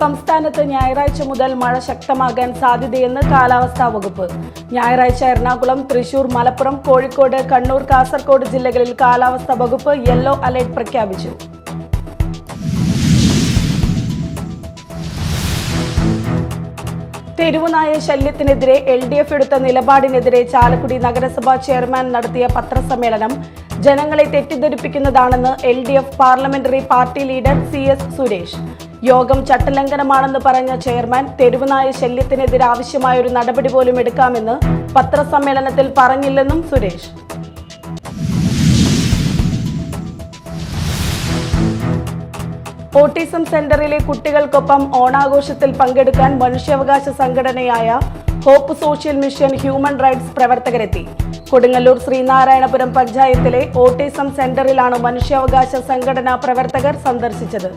സംസ്ഥാനത്ത് ഞായറാഴ്ച മുതൽ മഴ ശക്തമാകാൻ സാധ്യതയെന്ന് കാലാവസ്ഥാ വകുപ്പ്. ഞായറാഴ്ച എറണാകുളം, തൃശൂർ, മലപ്പുറം, കോഴിക്കോട്, കണ്ണൂർ, കാസർഗോഡ് ജില്ലകളിൽ കാലാവസ്ഥാ വകുപ്പ് യെല്ലോ അലർട്ട് പ്രഖ്യാപിച്ചു. തെരുവുനായ ശല്യത്തിനെതിരെ LDF എടുത്ത നിലപാടിനെതിരെ ചാലക്കുടി നഗരസഭാ ചെയർമാൻ നടത്തിയ പത്രസമ്മേളനം ജനങ്ങളെ തെറ്റിദ്ധരിപ്പിക്കുന്നതാണെന്ന് LDF parliamentary party leader CS Suresh. യോഗം ചട്ടലംഘനമാണെന്ന് പറഞ്ഞ ചെയർമാൻ തെരുവുനായ ശല്യത്തിനെതിരെ ആവശ്യമായ ഒരു നടപടി പോലും എടുക്കാമെന്ന് പത്രസമ്മേളനത്തിൽ പറഞ്ഞില്ലെന്നും സുരേഷ്. ഓട്ടിസം സെന്ററിലെ കുട്ടികൾക്കൊപ്പം ഓണാഘോഷത്തിൽ പങ്കെടുക്കാൻ മനുഷ്യാവകാശ സംഘടനയായ Hope Social Mission Human Rights പ്രവർത്തകരെത്തി. കൊടുങ്ങല്ലൂർ ശ്രീനാരായണപുരം പഞ്ചായത്തിലെ ഓട്ടിസം സെന്ററിലാണ് മനുഷ്യാവകാശ സംഘടനാ പ്രവർത്തകർ സന്ദർശിച്ചത്.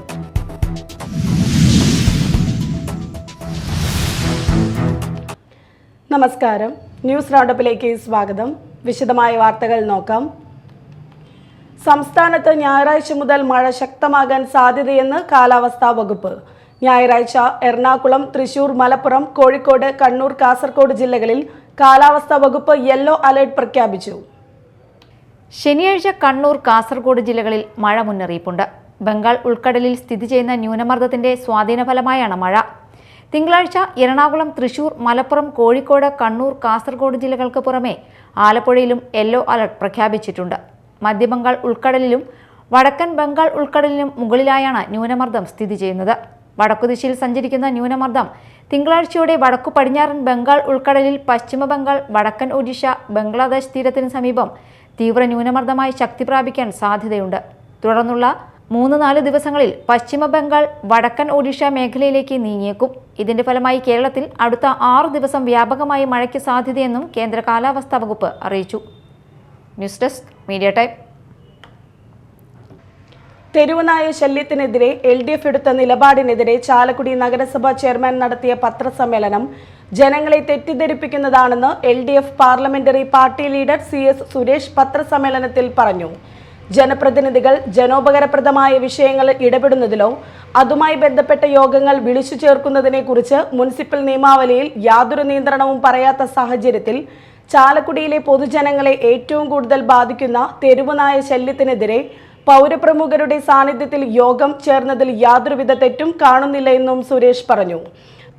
നമസ്കാരം, ന്യൂസ് റൗണ്ടപ്പിലേക്ക് സ്വാഗതം. വിശദമായ വാർത്തകൾ നോക്കാം. സംസ്ഥാനത്ത് ഞായറാഴ്ച മുതൽ മഴ ശക്തമാകാൻ സാധ്യതയെന്ന് കാലാവസ്ഥാ വകുപ്പ്. ഞായറാഴ്ച എറണാകുളം, തൃശൂർ, മലപ്പുറം, കോഴിക്കോട്, കണ്ണൂർ, കാസർഗോഡ് ജില്ലകളിൽ കാലാവസ്ഥാ വകുപ്പ് യെല്ലോ അലർട്ട് പ്രഖ്യാപിച്ചു. ശനിയാഴ്ച കണ്ണൂർ, കാസർഗോഡ് ജില്ലകളിൽ മഴ മുന്നറിയിപ്പുണ്ട്. ബംഗാൾ ഉൾക്കടലിൽ സ്ഥിതി ചെയ്യുന്ന ന്യൂനമർദ്ദത്തിന്റെ സ്വാധീനഫലമായാണ് മഴ. തിങ്കളാഴ്ച എറണാകുളം, തൃശൂർ, മലപ്പുറം, കോഴിക്കോട്, കണ്ണൂർ, കാസർഗോഡ് ജില്ലകൾക്ക് പുറമെ ആലപ്പുഴയിലും യെല്ലോ അലർട്ട് പ്രഖ്യാപിച്ചിട്ടുണ്ട്. മധ്യബംഗാൾ ഉൾക്കടലിലും വടക്കൻ ബംഗാൾ ഉൾക്കടലിനും മുകളിലായാണ് ന്യൂനമർദ്ദം സ്ഥിതി ചെയ്യുന്നത്. വടക്കുദിശയിൽ സഞ്ചരിക്കുന്ന ന്യൂനമർദ്ദം തിങ്കളാഴ്ചയോടെ വടക്കു പടിഞ്ഞാറൻ ബംഗാൾ ഉൾക്കടലിൽ, പശ്ചിമ ബംഗാൾ, വടക്കൻ ഒഡീഷ, ബംഗ്ലാദേശ് തീരത്തിന് സമീപം തീവ്ര ന്യൂനമർദ്ദമായി ശക്തി പ്രാപിക്കാൻ സാധ്യതയുണ്ട്. തുടർന്നുള്ള 3-4 ദിവസങ്ങളിൽ പശ്ചിമ ബംഗാൾ, വടക്കൻ ഒഡീഷ മേഖലയിലേക്ക് നീങ്ങിയേക്കും. ഇതിന്റെ ഫലമായി കേരളത്തിൽ അടുത്ത 6 ദിവസം വ്യാപകമായി മഴയ്ക്ക് സാധ്യതയെന്നും കേന്ദ്ര കാലാവസ്ഥാ വകുപ്പ് അറിയിച്ചു. News desk media time. തെരുവുനായ ശല്യത്തിനെതിരെ LDF എടുത്ത നിലപാടിനെതിരെ ചാലക്കുടി നഗരസഭാ ചെയർമാൻ നടത്തിയ പത്രസമ്മേളനം ജനങ്ങളെ തെറ്റിദ്ധരിപ്പിക്കുന്നതാണെന്ന് LDF parliamentary party leader CS Suresh പത്രസമ്മേളനത്തിൽ പറഞ്ഞു. ജനപ്രതിനിധികൾ ജനോപകാരപ്രദമായ വിഷയങ്ങളിൽ ഇടപെടുന്നതിലോ അതുമായി ബന്ധപ്പെട്ട യോഗങ്ങൾ വിളിച്ചു ചേർക്കുന്നതിനെ കുറിച്ച് മുനിസിപ്പൽ നിയമാവലിയിൽ യാതൊരു നിയന്ത്രണവും പറയാത്ത സാഹചര്യത്തിൽ ചാലക്കുടിയിലെ പൊതുജനങ്ങളെ ഏറ്റവും കൂടുതൽ ബാധിക്കുന്ന തെരുവുനായ ശല്യത്തിനെതിരെ പൗരപ്രമുഖരുടെ സാന്നിധ്യത്തിൽ യോഗം ചേർന്നതിൽ യാതൊരുവിധ തെറ്റും കാണുന്നില്ല എന്നും സുരേഷ് പറഞ്ഞു.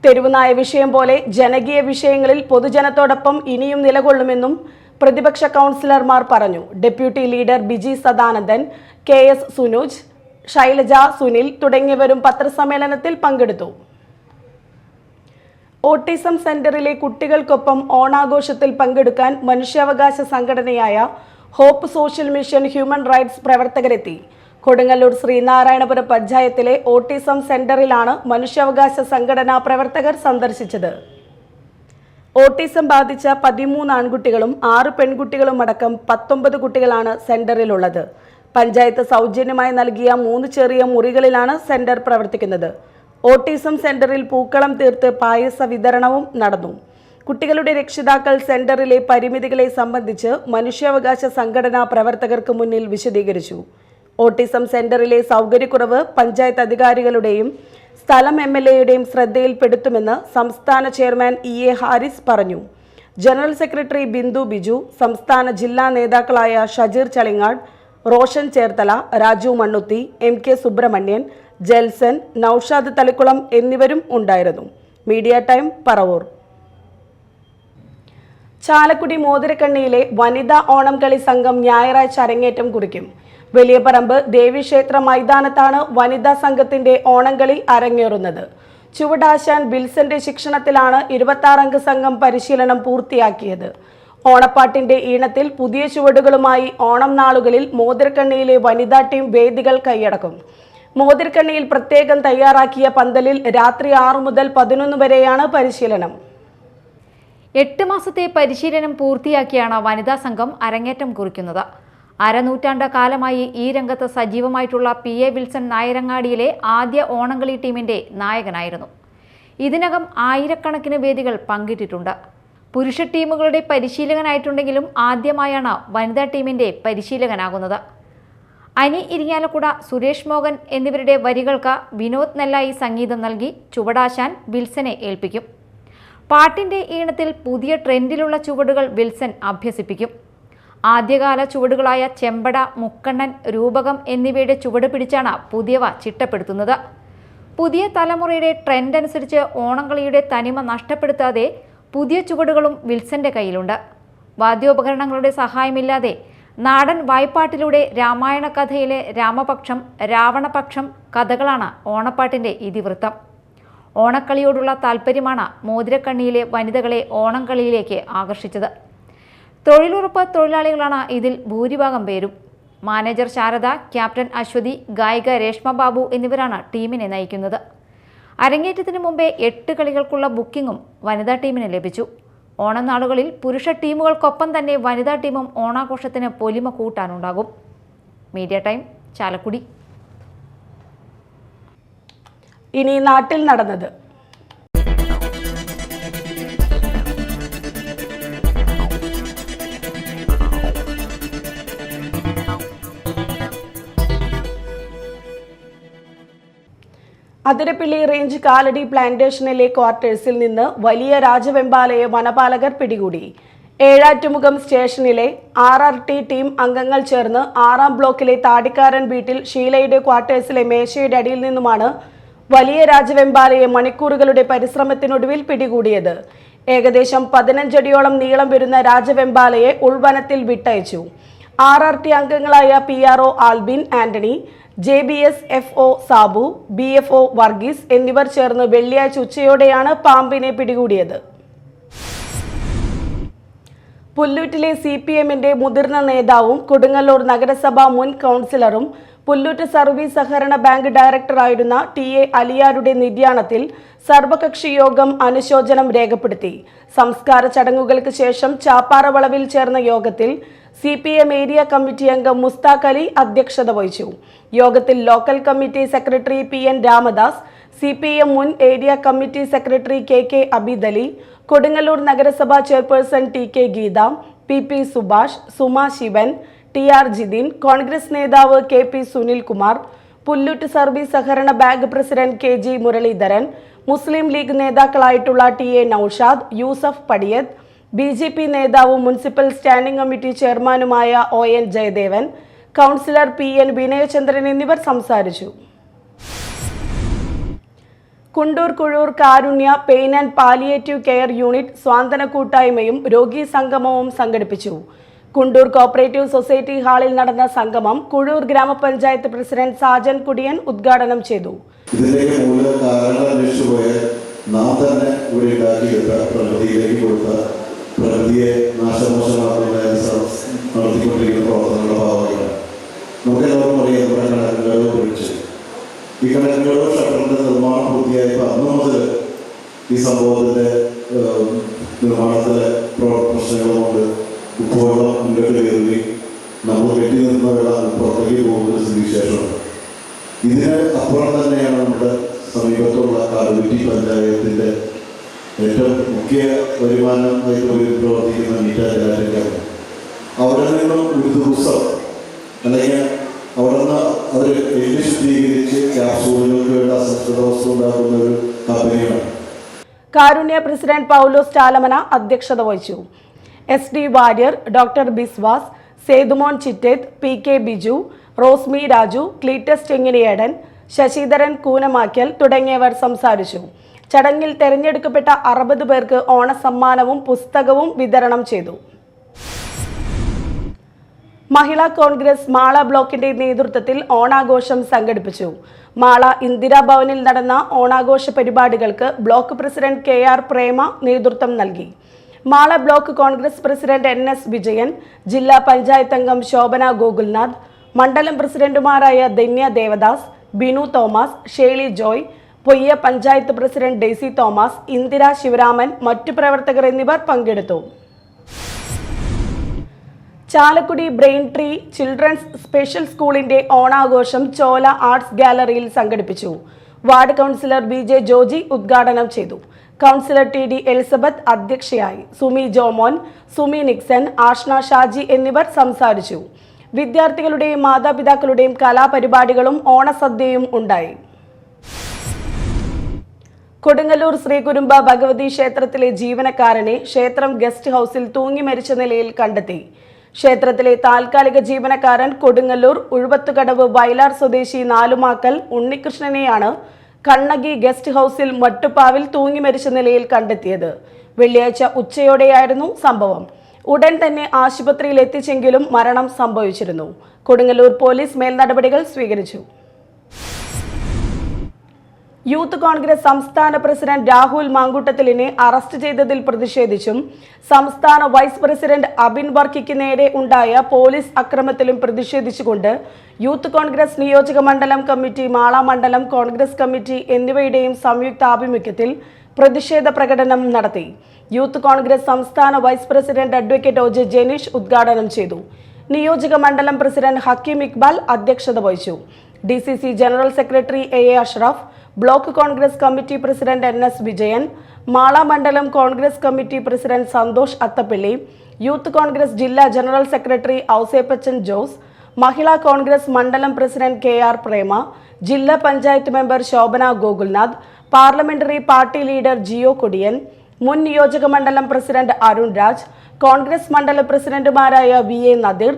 തെരുവുനായ വിഷയം പോലെ ജനകീയ വിഷയങ്ങളിൽ പൊതുജനത്തോടൊപ്പം ഇനിയും നിലകൊള്ളുമെന്നും പ്രതിപക്ഷ കൗൺസിലർമാർ പറഞ്ഞു. Deputy leader Biji Sadanandan, KS Sunoj, Shailaja, Sunil തുടങ്ങിയവരും പത്രസമ്മേളനത്തിൽ പങ്കെടുത്തു. ഓട്ടിസം സെന്ററിലെ കുട്ടികൾക്കൊപ്പം ഓണാഘോഷത്തിൽ പങ്കെടുക്കാൻ മനുഷ്യാവകാശ സംഘടനയായ Hope Social Mission Human Rights പ്രവർത്തകരെത്തി. കൊടുങ്ങല്ലൂർ ശ്രീനാരായണപുരം പഞ്ചായത്തിലെ ഓട്ടിസം സെന്ററിലാണ് മനുഷ്യാവകാശ സംഘടനാ പ്രവർത്തകർ സന്ദർശിച്ചത്. ഓട്ടിസം ബാധിച്ച 13 ആൺകുട്ടികളും 6 പെൺകുട്ടികളും അടക്കം 19 കുട്ടികളാണ് സെന്ററിലുള്ളത്. പഞ്ചായത്ത് സൗജന്യമായി നൽകിയ 3 ചെറിയ മുറികളിലാണ് സെന്റർ പ്രവർത്തിക്കുന്നത്. ഓട്ടിസം സെന്ററിൽ പൂക്കളം തീർത്ത് പായസ വിതരണവും നടന്നു. കുട്ടികളുടെ രക്ഷിതാക്കൾ സെന്ററിലെ പരിമിതികളെ സംബന്ധിച്ച് മനുഷ്യാവകാശ സംഘടനാ പ്രവർത്തകർക്ക് മുന്നിൽ വിശദീകരിച്ചു. ഓട്ടിസം സെന്ററിലെ സൗകര്യക്കുറവ് പഞ്ചായത്ത് അധികാരികളുടെയും സ്ഥലം MLAയുടെയും ശ്രദ്ധയിൽപ്പെടുത്തുമെന്ന് സംസ്ഥാന ചെയർമാൻ EA ഹാരിസ് പറഞ്ഞു. ജനറൽ സെക്രട്ടറി ബിന്ദു ബിജു, സംസ്ഥാന ജില്ലാ നേതാക്കളായ ഷജീർ ചളിങ്ങാട്, റോഷൻ ചേർത്തല, രാജു മണ്ണുത്തി, MK സുബ്രഹ്മണ്യൻ, ജെൽസൺ, നൌഷാദ് തളിക്കുളം എന്നിവരും ഉണ്ടായിരുന്നു. Media time, Paravur. ചാലക്കുടി മോതിരക്കണ്ണിയിലെ വനിതാ ഓണം കളി സംഘം ഞായറാഴ്ച അരങ്ങേറ്റം കുറിക്കും. വലിയപറമ്പ് ദേവീക്ഷേത്ര മൈതാനത്താണ് വനിതാ സംഘത്തിന്റെ ഓണംകളി അരങ്ങേറുന്നത്. ചുവടാശാൻ ബിൽസന്റെ ശിക്ഷണത്തിലാണ് 26 അംഗ സംഘം പരിശീലനം പൂർത്തിയാക്കിയത്. ഓണപ്പാട്ടിന്റെ ഈണത്തിൽ പുതിയ ചുവടുകളുമായി ഓണം നാളുകളിൽ മോതിരക്കണ്ണിയിലെ വനിതാ ടീം വേദികൾ കൈയടക്കും. മോതിരക്കണ്ണിയിൽ പ്രത്യേകം തയ്യാറാക്കിയ പന്തലിൽ രാത്രി 6 മുതൽ 11 വരെയാണ് പരിശീലനം. 8 മാസത്തെ പരിശീലനം പൂർത്തിയാക്കിയാണ് വനിതാ സംഘം അരങ്ങേറ്റം കുറിക്കുന്നത്. അരനൂറ്റാണ്ട് കാലമായി ഈ രംഗത്ത് സജീവമായിട്ടുള്ള PA വിൽസൺ നായരങ്ങാടിയിലെ ആദ്യ ഓണംകളി ടീമിന്റെ നായകനായിരുന്നു. ഇതിനകം ആയിരക്കണക്കിന് വേദികൾ പങ്കിട്ടിട്ടുണ്ട്. പുരുഷ ടീമുകളുടെ പരിശീലകനായിട്ടുണ്ടെങ്കിലും ആദ്യമായാണ് വനിതാ ടീമിന്റെ പരിശീലകനാകുന്നത്. അനി ഇരിങ്ങാലക്കുട, സുരേഷ് മോഹൻ എന്നിവരുടെ വരികൾക്ക് വിനോദ് നെല്ലായി സംഗീതം നൽകി ചുവടാശാൻ വിൽസനെ ഏൽപ്പിക്കും. പാട്ടിന്റെ ഈണത്തിൽ പുതിയ ട്രെൻഡിലുള്ള ചുവടുകൾ വിൽസൺ അഭ്യസിപ്പിക്കും. ആദ്യകാല ചുവടുകളായ ചെമ്പട, മുക്കണ്ണൻ, രൂപകം എന്നിവയുടെ ചുവട് പിടിച്ചാണ് പുതിയവ ചിട്ടപ്പെടുത്തുന്നത്. പുതിയ തലമുറയുടെ ട്രെൻഡ് അനുസരിച്ച് ഓണംകളിയുടെ തനിമ നഷ്ടപ്പെടുത്താതെ പുതിയ ചുവടുകളും വിൽസന്റെ കയ്യിലുണ്ട്. വാദ്യോപകരണങ്ങളുടെ സഹായമില്ലാതെ നാടൻ വായ്പാട്ടിലൂടെ രാമായണ കഥയിലെ രാമപക്ഷം, രാവണപക്ഷം കഥകളാണ് ഓണപ്പാട്ടിന്റെ ഇതിവൃത്തം. ഓണക്കളിയോടുള്ള താൽപ്പര്യമാണ് മോതിരക്കണ്ണിയിലെ വനിതകളെ ഓണംകളിയിലേക്ക് ആകർഷിച്ചത്. തൊഴിലുറപ്പ് തൊഴിലാളികളാണ് ഇതിൽ ഭൂരിഭാഗം പേരും. മാനേജർ ശാരദ, ക്യാപ്റ്റൻ അശ്വതി, ഗായിക രേഷ്മ ബാബു എന്നിവരാണ് ടീമിനെ നയിക്കുന്നത്. അരങ്ങേറ്റത്തിന് മുമ്പേ 8 കളികൾക്കുള്ള ബുക്കിംഗും വനിതാ ടീമിന് ലഭിച്ചു. ഓണനാളുകളിൽ പുരുഷ ടീമുകൾക്കൊപ്പം തന്നെ വനിതാ ടീമും ഓണാഘോഷത്തിന് പൊലിമ കൂട്ടാനുണ്ടാകും. Media time, Chalakudy. ഇനി നാട്ടിൽ നടന്നത്. അതിരപ്പിള്ളി റേഞ്ച് കാലടി പ്ലാന്റേഷനിലെ ക്വാർട്ടേഴ്സിൽ നിന്ന് വലിയ രാജവെമ്പാലയെ വനപാലകർ പിടികൂടി. ഏഴാറ്റുമുഖം സ്റ്റേഷനിലെ RRT ടീം അംഗങ്ങൾ ചേർന്ന് 6-ാം ബ്ലോക്കിലെ താടിക്കാരൻ വീട്ടിൽ ഷീലയുടെ ക്വാർട്ടേഴ്സിലെ മേശയുടെ അടിയിൽ നിന്നുമാണ് വലിയ രാജവെമ്പാലയെ മണിക്കൂറുകളുടെ പരിശ്രമത്തിനൊടുവിൽ പിടികൂടിയത്. ഏകദേശം 15 അടിയോളം നീളം വരുന്ന രാജവെമ്പാലയെ ഉൾവനത്തിൽ വിട്ടയച്ചു. RRT അംഗങ്ങളായ PRO Albin Antony, JBS FO Sabu, BFO Varghese എന്നിവർ ചേർന്ന് വെള്ളിയാഴ്ച ഉച്ചയോടെയാണ് പാമ്പിനെ പിടികൂടിയത്. പുല്ലൂറ്റിലെ CPMന്റെ മുതിർന്ന നേതാവും കൊടുങ്ങല്ലൂർ നഗരസഭാ മുൻ കൗൺസിലറും പുല്ലൂറ്റ് സർവീസ് സഹകരണ ബാങ്ക് ഡയറക്ടറായിരുന്ന TA അലിയാരുടെ നിര്യാണത്തിൽ സർവകക്ഷി യോഗം അനുശോചനം രേഖപ്പെടുത്തി. സംസ്കാര ചടങ്ങുകൾക്ക് ശേഷം ചാപ്പാറവളവിൽ ചേർന്ന യോഗത്തിൽ CPM ഏരിയ കമ്മിറ്റി അംഗം മുസ്താഖ് അലി അധ്യക്ഷത വഹിച്ചു. യോഗത്തിൽ local committee secretary PN Ramadas, CPM മുൻ area committee secretary KK Abeed Ali, Kodungallur നഗരസഭാ chairperson TK Geetha, PP Subhash, Suma Sivan, TR Jithin, Congress നേതാവ് KP സുനിൽകുമാർ, പുല്ലൂറ്റ് സർവീസ് സഹകരണ bank president KG Muraleedharan, Muslim League നേതാക്കളായിട്ടുള്ള TA നൌഷാദ്, യൂസഫ് പടിയത്ത്, BJP നേതാവും മുനിസിപ്പൽ സ്റ്റാൻഡിംഗ് കമ്മിറ്റി ചെയർമാനുമായ ON Jayadevan, councillor PN Vinayachandran എന്നിവർ സംസാരിച്ചു. Kundoor Kuzhur Karunya pain and palliative care unit സ്വാന്തന കൂട്ടായ്മയും രോഗി സംഗമവും സംഘടിപ്പിച്ചു. കുണ്ടൂർ കോപ്പറേറ്റീവ് സൊസൈറ്റി ഹാളിൽ നടന്ന സംഗമം കുഴൂർ ഗ്രാമപഞ്ചായത്ത് പ്രസിഡന്റ് സാജൻ കുടിയൻ ഉദ്ഘാടനം ചെയ്തു. ഇതിലേക്ക് മൂല കാരണങ്ങൾ അന്വേഷിച്ചുപോയ നാം തന്നെ ഇവിടെ ഉണ്ടാക്കിയെടുത്ത പ്രകൃതിയിലേക്ക് കൊടുത്ത പ്രകൃതിയെ നാശമോശമാക്കുന്നതിനായി നടത്തിക്കൊണ്ടിരിക്കുന്ന പ്രവർത്തനങ്ങളുടെ ഭാഗമായിട്ടാണ്. നമുക്കെല്ലാവർക്കും അറിയാം, നമ്മുടെ കണക്കുകളെ കുറിച്ച് ഈ കണക്കുകളോ ഷട്ടറിന്റെ നിർമ്മാണം പൂർത്തിയായപ്പോൾ അന്നു മുതൽ ഈ സംഭവത്തിന്റെ നിർമ്മാണത്തിലെ പ്രശ്നങ്ങളുമുണ്ട്. ഉപ്പുവെള്ളം മുന്നോട്ട് കയറി നമ്മൾ കെട്ടി നിന്ന വെള്ളം പുറത്തേക്ക് പോകുന്ന സ്ഥിതിവിശേഷമാണ്. ഇതിന് അപ്പുറം തന്നെയാണ് നമ്മുടെ സമീപത്തുള്ള കാടുകുറ്റി പഞ്ചായത്തിൻ്റെ ഏറ്റവും മുഖ്യ വരുമാനമായി പ്രവർത്തിക്കുന്ന നീറ്റാചാരം. അവിടെ നിന്നും ഒരു ദിവസം അല്ലെങ്കിൽ അവിടെ നിന്ന് അവർ എണ്ണി ശുദ്ധീകരിച്ച് ക്യാപ്സൂളുകൾക്ക് വേണ്ട അസംസ്കൃത വസ്തു ഉണ്ടാക്കുന്ന ഒരു കമ്പനിയാണ്. കാരുണ്യ പ്രസിഡന്റ് പൗലോസ് ചാലമന അധ്യക്ഷത വഹിച്ചു. SD Warrier, doctor Biswas, Sethumon Chittethu, PK Biju, Rosmi Raju, Cletus Chenginiyedan, Sasidharan Koonamakkal തുടങ്ങിയവർ സംസാരിച്ചു. ചടങ്ങിൽ തെരഞ്ഞെടുക്കപ്പെട്ട 60 പേർക്ക് ഓണസമ്മാനവും പുസ്തകവും വിതരണം ചെയ്തു. മഹിളാ കോൺഗ്രസ് മാള ബ്ലോക്കിന്റെ നേതൃത്വത്തിൽ ഓണാഘോഷം സംഘടിപ്പിച്ചു. മാള ഇന്ദിരാഭവനിൽ നടന്ന ഓണാഘോഷ പരിപാടികൾക്ക് ബ്ലോക്ക് പ്രസിഡന്റ് KR പ്രേമ നേതൃത്വം നൽകി. Mala block Congress president NS Vijayan, ജില്ലാ പഞ്ചായത്ത് അംഗം ശോഭന ഗോകുൽനാഥ്, മണ്ഡലം പ്രസിഡന്റുമാരായ Dhanya Devadas, Binu Thomas, Shely Joy, Poyya panchayat president Daisy Thomas, Indira Sivaraman, മറ്റു പ്രവർത്തകർ എന്നിവർ പങ്കെടുത്തു. Chalakudy brain tree children's special സ്കൂളിന്റെ ഓണാഘോഷം ചോല ആർട്സ് ഗാലറിയിൽ സംഘടിപ്പിച്ചു. വാർഡ് കൗൺസിലർ BJ ജോജി ഉദ്ഘാടനം ചെയ്തു. കൗൺസിലർ TD എലിസബത്ത് അധ്യക്ഷയായി. സുമി ജോമോൻ, സുമി നിക്സൺ, ആഷ്ന ഷാജി എന്നിവർ സംസാരിച്ചു. വിദ്യാർത്ഥികളുടെയും മാതാപിതാക്കളുടെയും കലാപരിപാടികളും ഓണസദ്യയും ഉണ്ടായി. കൊടുങ്ങല്ലൂർ ശ്രീകുരുമ്പ ഭഗവതി ക്ഷേത്രത്തിലെ ജീവനക്കാരനെ ക്ഷേത്രം ഗസ്റ്റ് ഹൌസിൽ തൂങ്ങി മരിച്ച നിലയിൽ കണ്ടെത്തി. ക്ഷേത്രത്തിലെ താൽക്കാലിക ജീവനക്കാരൻ കൊടുങ്ങല്ലൂർ ഉഴുവത്തുകടവ് വയലാർ സ്വദേശി നാലുമാക്കൽ ഉണ്ണികൃഷ്ണനെയാണ് കണ്ണകി ഗസ്റ്റ് ഹൌസിൽ മട്ടുപ്പാവിൽ തൂങ്ങി മരിച്ച നിലയിൽ കണ്ടെത്തിയത്. വെള്ളിയാഴ്ച ഉച്ചയോടെയായിരുന്നു സംഭവം. ഉടൻ തന്നെ ആശുപത്രിയിൽ എത്തിച്ചെങ്കിലും മരണം സംഭവിച്ചിരുന്നു. കൊടുങ്ങല്ലൂർ പോലീസ് മേൽനടപടികൾ സ്വീകരിച്ചു. യൂത്ത് കോൺഗ്രസ് സംസ്ഥാന പ്രസിഡന്റ് രാഹുൽ മാങ്കൂട്ടത്തിലിനെ അറസ്റ്റ് ചെയ്തതിൽ പ്രതിഷേധിച്ചും സംസ്ഥാന വൈസ് പ്രസിഡന്റ് അബിൻ വർക്കിക്ക് നേരെ ഉണ്ടായ പോലീസ് അക്രമത്തിലും പ്രതിഷേധിച്ചുകൊണ്ട് യൂത്ത് കോൺഗ്രസ് നിയോജക മണ്ഡലം കമ്മിറ്റി, മാള മണ്ഡലം കോൺഗ്രസ് കമ്മിറ്റി എന്നിവയുടെയും സംയുക്താഭിമുഖ്യത്തിൽ പ്രതിഷേധ പ്രകടനം നടത്തി. യൂത്ത് കോൺഗ്രസ് സംസ്ഥാന vice president advocate O J Jeneesh ഉദ്ഘാടനം ചെയ്തു. നിയോജക മണ്ഡലം പ്രസിഡന്റ് ഹക്കീം ഇക്ബാൽ അധ്യക്ഷത വഹിച്ചു. DCC general secretary A.A. Ashraf, block Congress committee president NS Vijayan, Mala മണ്ഡലം Congress committee president Santhosh Athappilly, youth Congress ജില്ലാ ജനറൽ സെക്രട്ടറി ഔസേപ്പച്ചൻ ജോസ്, മഹിളാ കോൺഗ്രസ് മണ്ഡലം പ്രസിഡന്റ് KR പ്രേമ, ജില്ലാ panchayat member Shobhana Gokulnath, parliamentary party leader Jio Kodiyan, മുൻ നിയോജക മണ്ഡലം പ്രസിഡന്റ് അരുൺ രാജ്, കോൺഗ്രസ് മണ്ഡലം പ്രസിഡന്റുമാരായ VA നദീർ,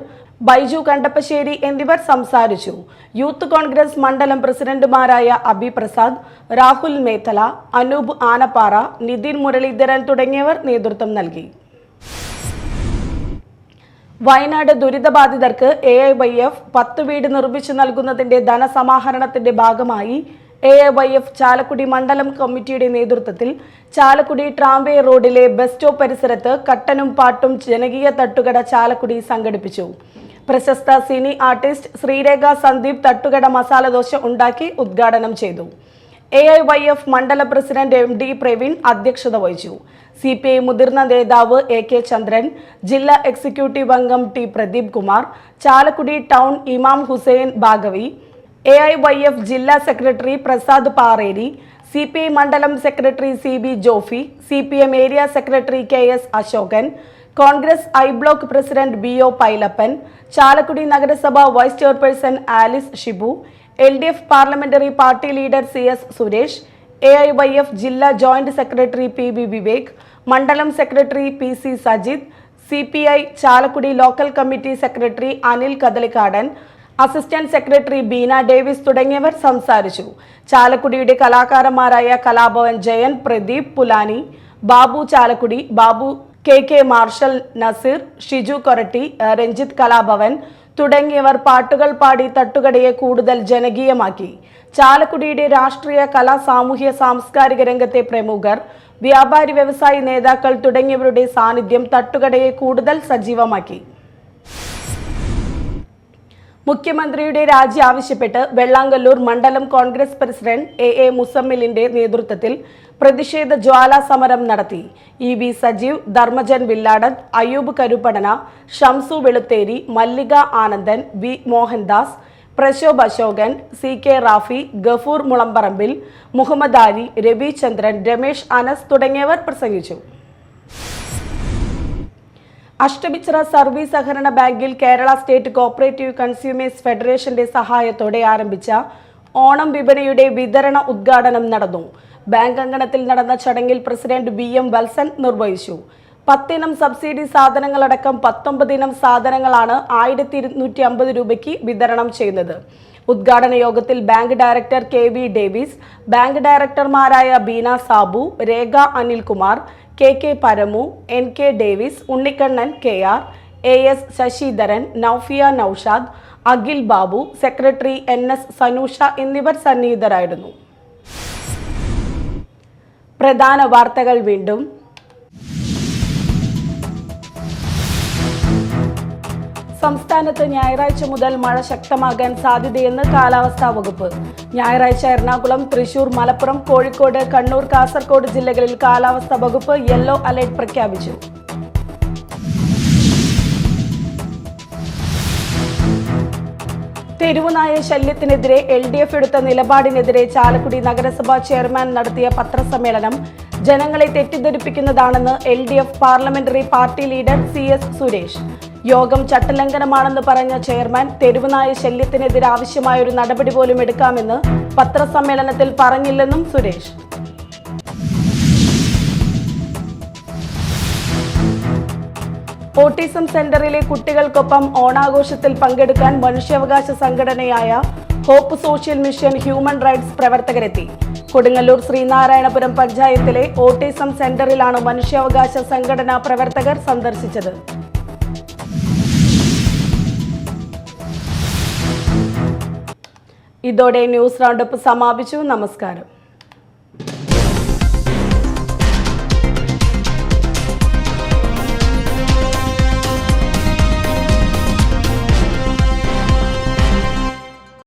ബൈജു കണ്ടപ്പശ്ശേരി എന്നിവർ സംസാരിച്ചു. യൂത്ത് കോൺഗ്രസ് മണ്ഡലം പ്രസിഡന്റുമാരായ അബി പ്രസാദ്, രാഹുൽ മേത്തല, അനൂപ് ആനപ്പാറ, നിതിൻ മുരളീധരൻ തുടങ്ങിയവർ നേതൃത്വം നൽകി. വയനാട് ദുരിതബാധിതർക്ക് AIYF 10 വീട് നിർമ്മിച്ചു നൽകുന്നതിന്റെ ധനസമാഹരണത്തിന്റെ ഭാഗമായി AIYF ചാലക്കുടി മണ്ഡലം കമ്മിറ്റിയുടെ നേതൃത്വത്തിൽ ചാലക്കുടി ട്രാംവേ റോഡിലെ ബസ് സ്റ്റോപ്പ് പരിസരത്ത് കട്ടനും പാട്ടും ജനകീയ തട്ടുകട ചാലക്കുടി സംഘടിപ്പിച്ചു. പ്രശസ്ത സിനി ആർട്ടിസ്റ്റ് ശ്രീരേഖ സന്ദീപ് തട്ടുകട മസാലദോശ ഉണ്ടാക്കി ഉദ്ഘാടനം ചെയ്തു. AIYF മണ്ഡല പ്രസിഡന്റ് MD പ്രവീൺ അധ്യക്ഷത വഹിച്ചു. CPI മുതിർന്ന നേതാവ് AK ചന്ദ്രൻ, ജില്ലാ എക്സിക്യൂട്ടീവ് അംഗം T പ്രദീപ് കുമാർ, ചാലക്കുടി ടൗൺ ഇമാം ഹുസൈൻ ബാഗവി, AIYF ജില്ലാ സെക്രട്ടറി പ്രസാദ് പാറേരി, CPI മണ്ഡലം secretary CB Jofi, CPM area secretary KS Ashokan, Congress I block president BO Pailappan, Chalakudy നഗരസഭ vice chairperson Alice Shibu, LDF parliamentary party leader CS Suresh, AIYF ജില്ലാ ജോയിന്റ് സെക്രട്ടറി PB വിവേക്, മണ്ഡലം secretary PC Sajith, CPI Chalakudy local committee secretary Anil Kadalikkadan, assistant secretary Beena Davis തുടങ്ങിയവർ സംസാരിച്ചു. ചാലക്കുടിയുടെ കലാകാരന്മാരായ Kalabhavan Jayan, Pradeep പുലാനി, Babu Chalakudy, Babu KK marshal, Naseer, Shiju Koratty, Ranjith Kalabhavan തുടങ്ങിയവർ പാട്ടുകൾ പാടി തട്ടുകടയെ കൂടുതൽ ജനകീയമാക്കി. ചാലക്കുടിയുടെ രാഷ്ട്രീയ, കലാ, സാമൂഹ്യ, സാംസ്കാരിക രംഗത്തെ പ്രമുഖർ, വ്യാപാരി, വ്യവസായി നേതാക്കൾ തുടങ്ങിയവരുടെ സാന്നിധ്യം തട്ടുകടയെ കൂടുതൽ സജീവമാക്കി. മുഖ്യമന്ത്രിയുടെ രാജി ആവശ്യപ്പെട്ട് വെള്ളാങ്കല്ലൂർ മണ്ഡലം കോൺഗ്രസ് പ്രസിഡന്റ് AA മുസമ്മിലിന്റെ നേതൃത്വത്തിൽ പ്രതിഷേധ ജ്വാലാ സമരം നടത്തി. EB സജീവ്, ധർമ്മജൻ വില്ലാടത്ത്, അയൂബ് കരുപ്പടന, ഷംസു വെളുത്തേരി, മല്ലിക ആനന്ദൻ, V മോഹൻദാസ്, പ്രശോഭ് അശോകൻ, CK റാഫി, ഗഫൂർ മുളമ്പറമ്പിൽ, മുഹമ്മദ് അലി, രവിചന്ദ്രൻ, രമേശ് അനസ് തുടങ്ങിയവർ പ്രസംഗിച്ചു. അഷ്ടമിച്ചിറ സർവീസ് സഹകരണ ബാങ്കിൽ കേരള സ്റ്റേറ്റ് കോഓപ്പറേറ്റീവ് കൺസ്യൂമേഴ്സ് ഫെഡറേഷന്റെ സഹായത്തോടെ ആരംഭിച്ച ഓണം വിപണിയുടെ വിതരണ ഉദ്ഘാടനം നടന്നു. ബാങ്ക് അങ്കണത്തിൽ നടന്ന ചടങ്ങിൽ പ്രസിഡന്റ് BM വത്സൻ നിർവഹിച്ചു. 10 ഇനം സബ്സിഡി സാധനങ്ങളടക്കം 19 ഇനം സാധനങ്ങളാണ് 1250 രൂപയ്ക്ക് വിതരണം ചെയ്യുന്നത്. ഉദ്ഘാടന യോഗത്തിൽ bank director KV Davis, bank ഡയറക്ടർമാരായ Beena Sabu, Rekha Anilkumar, KK Paramu, NK Davis, Unnikannan KR, AS Sasidharan, Noufiya Noushad, Akhil Babu, secretary NS Sanusha എന്നിവർ സന്നിഹിതരായിരുന്നു. പ്രധാന വാർത്തകൾ വീണ്ടും. സംസ്ഥാനത്ത് ഞായറാഴ്ച മുതൽ മഴ ശക്തമാകാൻ സാധ്യതയെന്ന് കാലാവസ്ഥാ വകുപ്പ്. ഞായറാഴ്ച എറണാകുളം, തൃശൂർ, മലപ്പുറം, കോഴിക്കോട്, കണ്ണൂർ, കാസർഗോഡ് ജില്ലകളിൽ കാലാവസ്ഥാ വകുപ്പ് യെല്ലോ അലർട്ട് പ്രഖ്യാപിച്ചു. തെരുവുനായ ശല്യത്തിനെതിരെ LDF എടുത്ത നിലപാടിനെതിരെ ചാലക്കുടി നഗരസഭാ ചെയർമാൻ നടത്തിയ പത്രസമ്മേളനം ജനങ്ങളെ തെറ്റിദ്ധരിപ്പിക്കുന്നതാണെന്ന് LDF parliamentary party leader CS Suresh. യോഗം ചട്ടലംഘനമാണെന്ന് പറഞ്ഞ ചെയർമാൻ തെരുവുനായ ശല്യത്തിനെതിരെ ആവശ്യമായ ഒരു നടപടി പോലും എടുക്കാമെന്ന് പത്രസമ്മേളനത്തിൽ പറഞ്ഞില്ലെന്നും സുരേഷ്. ഓട്ടിസം സെന്ററിലെ കുട്ടികൾക്കൊപ്പം ഓണാഘോഷത്തിൽ പങ്കെടുക്കാൻ മനുഷ്യാവകാശ സംഘടനയായ Hope Social Mission Human Rights പ്രവർത്തകരെത്തി. കൊടുങ്ങല്ലൂർ ശ്രീനാരായണപുരം പഞ്ചായത്തിലെ ഓട്ടിസം സെന്ററിലാണ് മനുഷ്യാവകാശ സംഘടനാ പ്രവർത്തകർ സന്ദർശിച്ചത്. ഇതോടെ ന്യൂസ് റൗണ്ടപ്പ് സമാപിച്ചു. നമസ്കാരം.